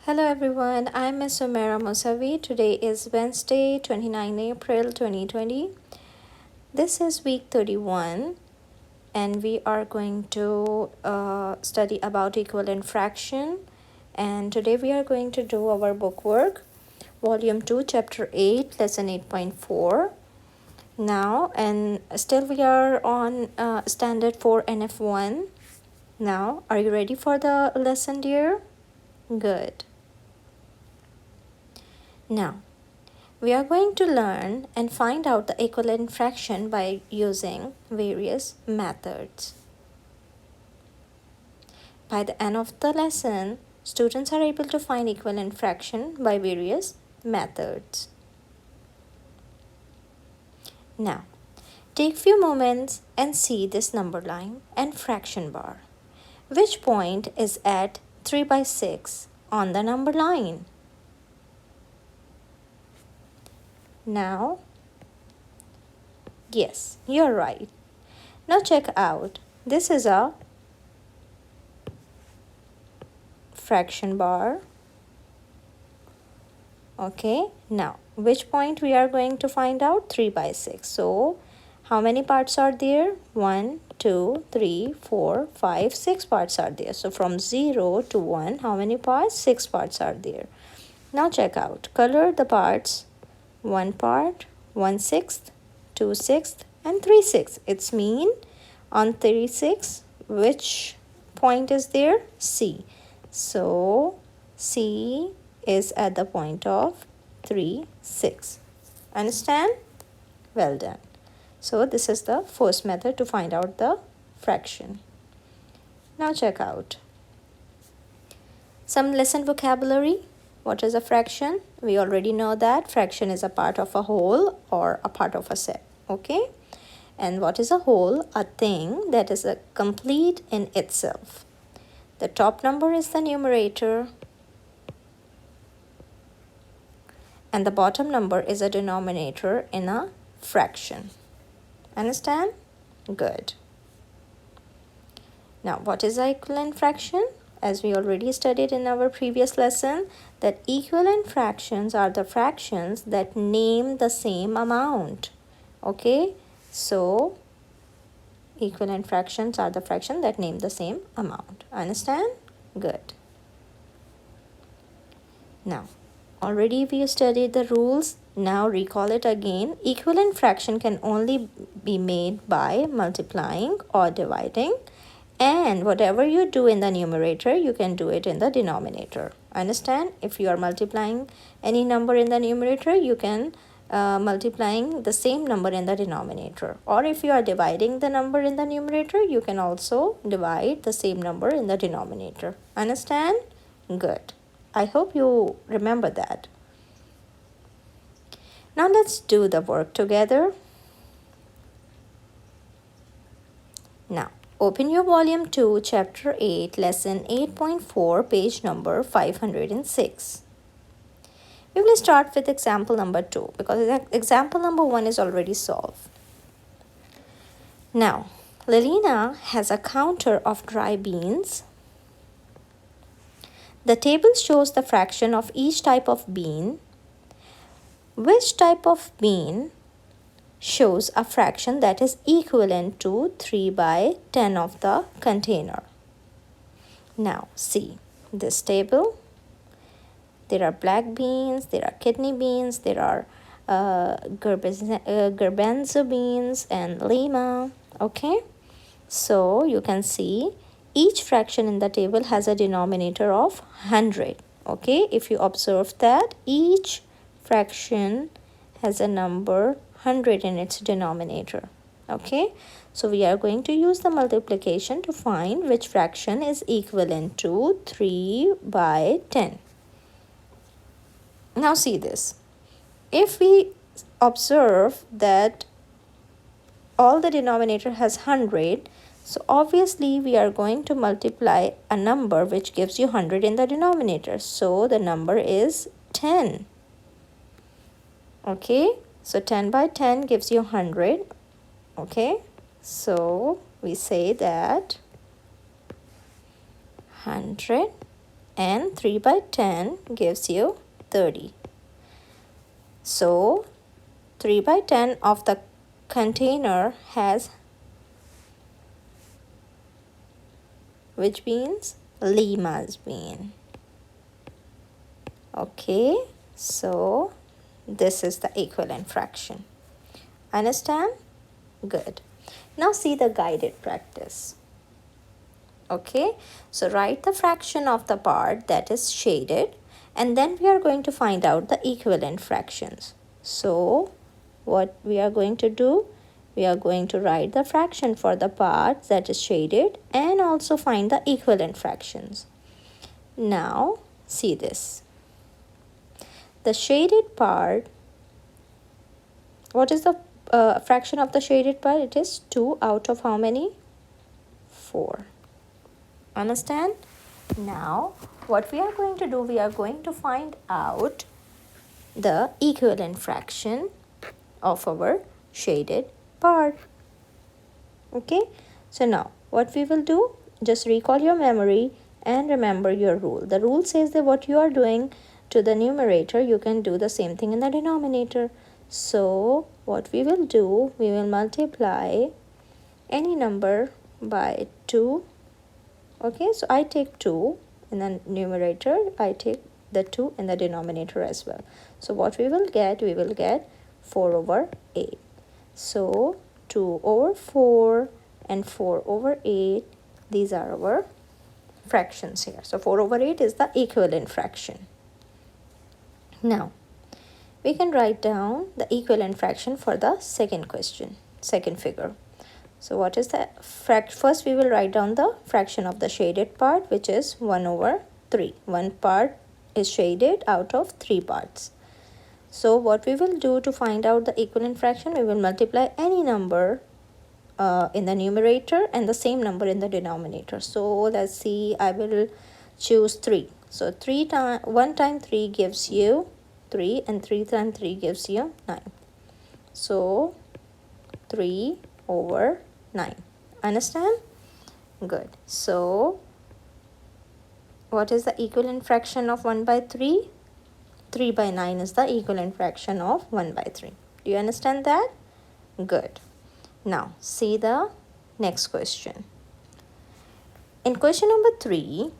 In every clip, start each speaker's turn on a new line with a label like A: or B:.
A: Hello everyone, I'm Ms. Sumaira Musavi. Today is Wednesday, 29 April 2020. This is week 31 and we are going to study about equivalent fraction. And today we are going to do our book work, volume 2, chapter 8, lesson 8.4. Now, and still we are on standard 4 NF1. Now, are you ready for the lesson, dear? Good. Now, we are going to learn and find out the equivalent fraction by using various methods. By the end of the lesson, students are able to find equivalent fraction by various methods. Now, take few moments and see this number line and fraction bar. Which point is at 3/6 on the number line? Now, yes, you're right. Now check out. This is a fraction bar. Okay, now which point we are going to find out? 3/6. So how many parts are there? 1, 2, 3, 4, 5, 6 parts are there. So from 0 to 1, how many parts? 6 parts are there. Now check out. Color the parts. 1 part, 1/6, 2/6, and 3/6. It's mean on 3/6, which point is there? C. So C is at the point of 3/6. Understand? Well done. So this is the first method to find out the fraction. Now check out some lesson vocabulary. What is a fraction? We already know that fraction is a part of a whole or a part of a set. Okay? And what is a whole? A thing that is a complete in itself. The top number is the numerator and the bottom number is a denominator in a fraction. Understand? Good. Now, what is an equivalent fraction? As we already studied in our previous lesson, that equivalent fractions are the fractions that name the same amount. Okay? So, equivalent fractions are the fractions that name the same amount. Understand? Good. Now, already we studied the rules. Now recall it again. Equivalent fraction can only be made by multiplying or dividing. And whatever you do in the numerator, you can do it in the denominator. Understand? If you are multiplying any number in the numerator, you can multiplying the same number in the denominator. Or if you are dividing the number in the numerator, you can also divide the same number in the denominator. Understand? Good. I hope you remember that. Now let's do the work together. Now, open your volume 2, chapter 8, lesson 8.4, page number 506. We will start with example number 2 because example number 1 is already solved. Now, Lilina has a counter of dry beans. The table shows the fraction of each type of bean. Which type of bean shows a fraction that is equivalent to 3/10 of the container? Now, see this table. There are black beans, there are kidney beans, there are garbanzo beans and lima. Okay, so you can see each fraction in the table has a denominator of 100. Okay, if you observe that each fraction has a number 100 in its denominator. Okay, so we are going to use the multiplication to find which fraction is equivalent to 3/10. Now see this. If we observe that all the denominator has 100, so obviously we are going to multiply a number which gives you 100 in the denominator. So the number is 10. Okay, so 10/10 gives you 100. Okay, so we say that 100 and 3 by 10 gives you 30. So 3 by 10 of the container has which beans? Lima's bean. Okay, so this is the equivalent fraction. Understand? Good. Now see the guided practice. Okay, so write the fraction of the part that is shaded, and then we are going to find out the equivalent fractions. So what we are going to do, we are going to write the fraction for the part that is shaded and also find the equivalent fractions. Now see this. The shaded part, what is the fraction of the shaded part? It is 2 out of how many? 4. Understand? Now what we are going to do, we are going to find out the equivalent fraction of our shaded part. Okay, so now what we will do, just recall your memory and remember your rule. The rule says that what you are doing to the numerator, you can do the same thing in the denominator. So what we will do, we will multiply any number by 2. Okay, so I take 2 in the numerator, I take the 2 in the denominator as well. So what we will get 4 over 8. So 2 over 4 and 4 over 8, these are our fractions here. So 4 over 8 is the equivalent fraction. Now we can write down the equivalent fraction for the second question, second figure. So what is the first we will write down the fraction of the shaded part, which is 1 over 3. One part is shaded out of 3 parts. So what we will do to find out the equivalent fraction, we will multiply any number in the numerator and the same number in the denominator. So let's see, I will choose 3. So 1 times 3 gives you 3 and 3 times 3 gives you 9. So 3 over 9. Understand? Good. So what is the equivalent fraction of 1 by 3? 3 by 9 is the equivalent fraction of 1 by 3. Do you understand that? Good. Now see the next question. In question number 3,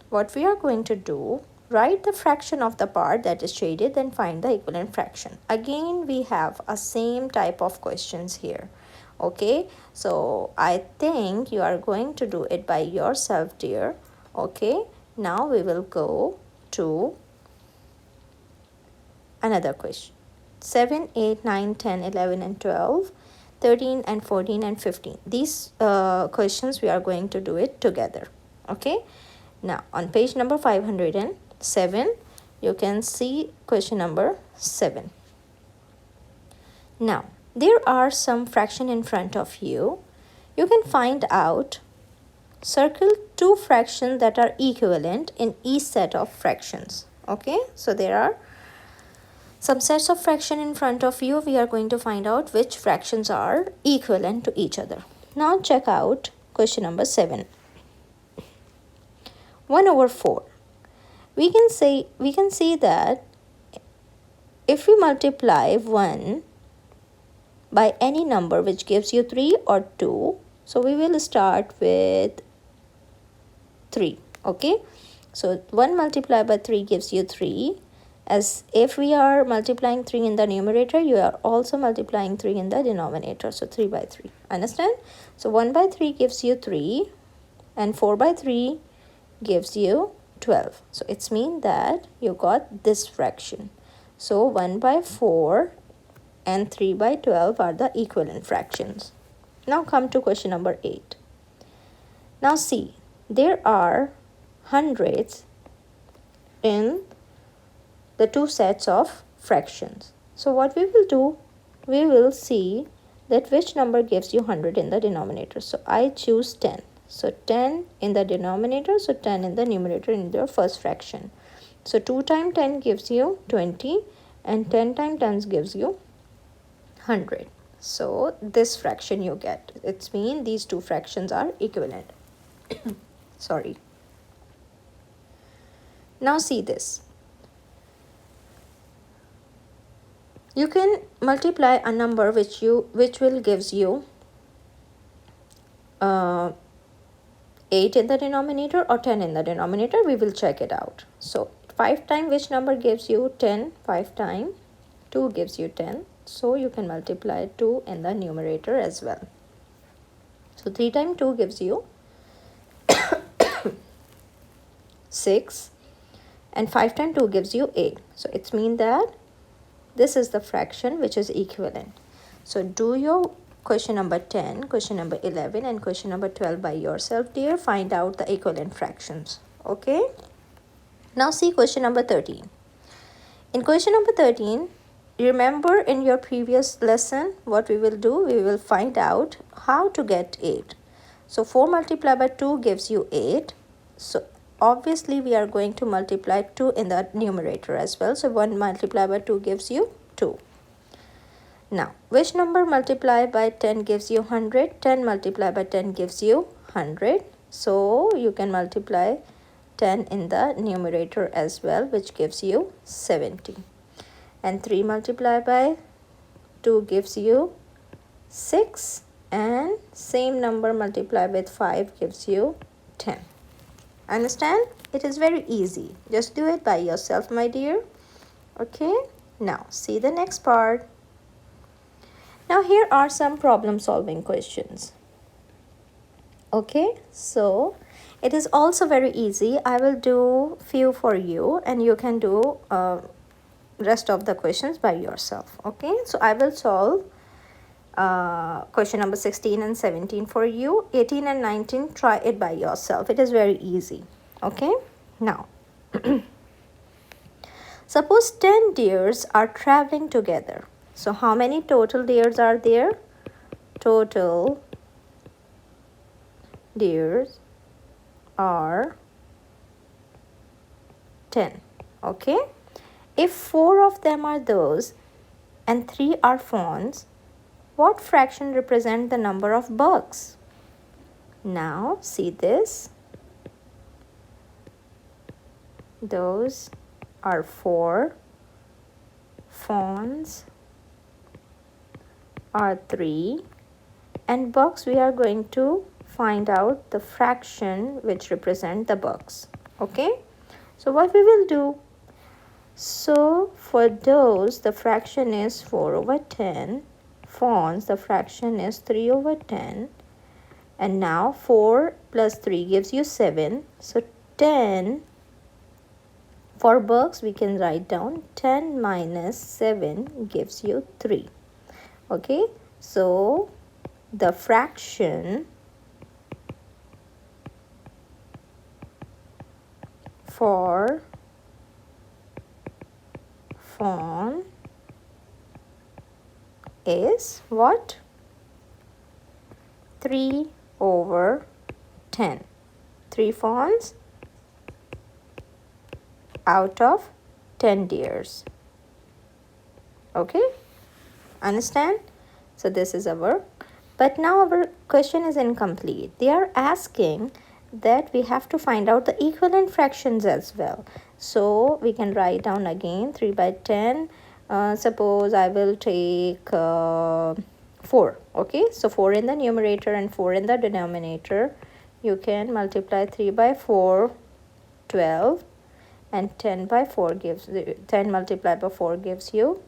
A: what we are going to do, write the fraction of the part that is shaded, then find the equivalent fraction. Again, we have a same type of questions here. Okay, so I think you are going to do it by yourself, dear. Okay, now we will go to another question. 7, 8, 9, 10, 11 and 12, 13 and 14 and 15. These questions we are going to do it together. Okay, now on page number 507, you can see question number 7. Now there are some fraction in front of you. You can find out, circle 2 fractions that are equivalent in each set of fractions. Okay, so there are some sets of fraction in front of you. We are going to find out which fractions are equivalent to each other. Now check out question number 7. 1 over 4. We can see that if we multiply 1 by any number which gives you 3 or 2, so we will start with 3. Okay, so 1 multiplied by 3 gives you 3. As if we are multiplying 3 in the numerator, you are also multiplying 3 in the denominator. So 3 by 3. Understand? So 1 by 3 gives you 3 and 4 by 3 gives you 12. So it's mean that you got this fraction. So 1 by 4 and 3 by 12 are the equivalent fractions. Now come to question number 8. Now see, there are hundreds in the 2 sets of fractions. So what we will do, we will see that which number gives you 100 in the denominator. So I choose 10. So 10 in the denominator, so 10 in the numerator in the first fraction. So 2 times 10 gives you 20 and 10 times 10 gives you 100. So this fraction you get. It's mean these 2 fractions are equivalent. Sorry. Now see this. You can multiply a number which will gives you 8 in the denominator or 10 in the denominator. We will check it out. So 5 times which number gives you 10? 5 times 2 gives you 10. So you can multiply 2 in the numerator as well. So 3 times 2 gives you 6 and 5 times 2 gives you 8. So it's mean that this is the fraction which is equivalent. So do your question number 10, question number 11 and question number 12 by yourself, dear. Find out the equivalent fractions. Okay. Now see question number 13. In question number 13, remember in your previous lesson what we will do? We will find out how to get 8. So 4 multiplied by 2 gives you 8. So obviously we are going to multiply 2 in the numerator as well. So 1 multiplied by 2 gives you 2. Now which number multiplied by 10 gives you 100? 10 multiplied by 10 gives you 100. So you can multiply 10 in the numerator as well, which gives you 70. And 3 multiplied by 2 gives you 6. And same number multiplied with 5 gives you 10. Understand? It is very easy. Just do it by yourself, my dear. Okay. Now see the next part. Now here are some problem solving questions. Okay. So it is also very easy. I will do few for you and you can do rest of the questions by yourself. Okay. So I will solve question number 16 and 17 for you. 18 and 19, try it by yourself. It is very easy. Okay. Now suppose 10 deers are traveling together. So how many total deers are there? Total deers are 10. Okay. If 4 of them are those and 3 are fawns, what fraction represent the number of bucks? Now see this. Those are 4, fawns are 3, and bucks we are going to find out the fraction which represent the bucks. Okay. So what we will do? So for those the fraction is 4 over 10. Fawns the fraction is 3 over 10. And now 4 plus 3 gives you 7. So 10. For bucks we can write down 10 minus 7 gives you 3. Okay. So the fraction for fawn is what? 3 over 10. 3 fawns out of 10 deers. Okay. Understand? So this is our, but now our question is incomplete. They are asking that we have to find out the equivalent fractions as well. So we can write down again 3 by 10. Suppose I will take 4. Okay, so 4 in the numerator and 4 in the denominator. You can multiply 3 by 4, 12, and 10 by 4 gives 10 multiplied by 4 gives you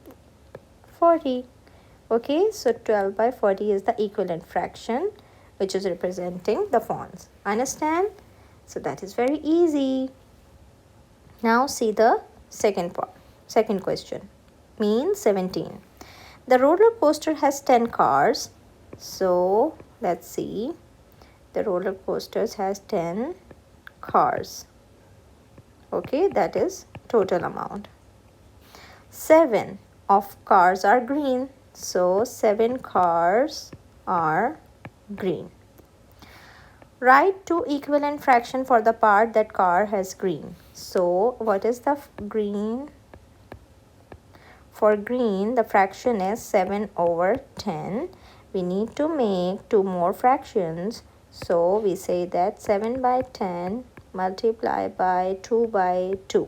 A: 40. Okay, so 12 by 40 is the equivalent fraction which is representing the fawns. Understand? So that is very easy. Now see the second part. Second question. Means 17. The roller coaster has 10 cars. So let's see. The roller coasters has 10 cars. Okay, that is total amount. 7 of cars are green. So 7 cars are green. Write 2 equivalent fraction for the part that car has green. So what is the green? For green, the fraction is 7 over 10. We need to make 2 more fractions. So we say that 7 by 10 multiply by 2 by 2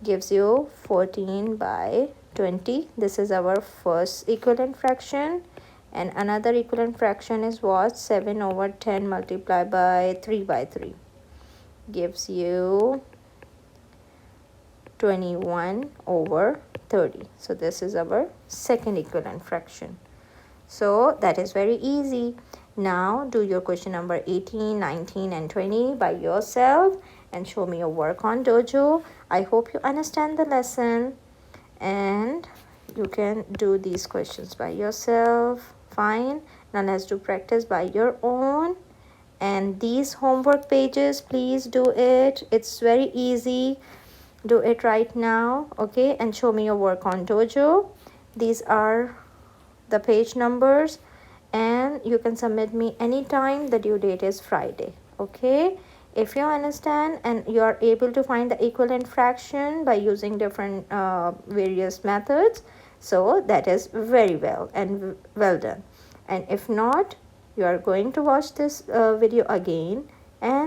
A: gives you 14 by 20. This is our first equivalent fraction. And another equivalent fraction is what? 7 over 10 multiplied by 3 by 3 gives you 21 over 30. So this is our second equivalent fraction. So that is very easy. Now do your question number 18, 19 and 20 by yourself and show me your work on Dojo. I hope you understand the lesson and you can do these questions by yourself. Fine. Now let's do practice by your own. And these homework pages, please do it. It's very easy. Do it right now, okay? And show me your work on Dojo. These are the page numbers and you can submit me anytime. The due date is Friday, okay? If you understand and you are able to find the equivalent fraction by using different various methods, so that is very well and well done. And if not, you are going to watch this video again and